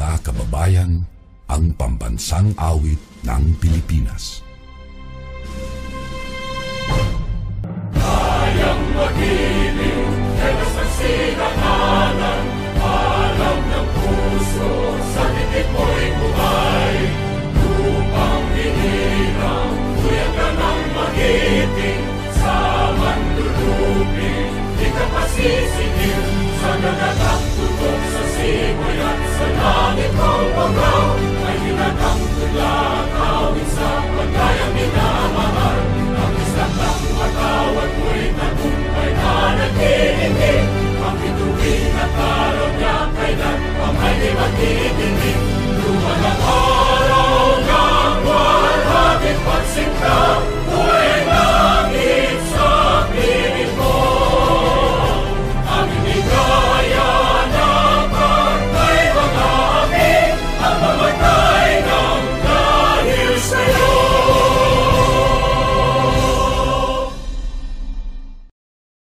mga kababayan, ang pambansang awit ng Pilipinas. Kayang magiliw, helas ng sinakalan, alam ng puso, sa titik mo'y buhay. Lupang hinirang, kuya ka ng magiting, sa manlulupin, di ka pasisingil, sa nagatak tutok sa simoy at sa langit mong pagaw, ay hinatang tulad, awit sa pagkayang minamahal, ang isang ng matawad mo'y tagumpay na naghihingi, ang bituin at araw niya kailan, ang may di maghihingi.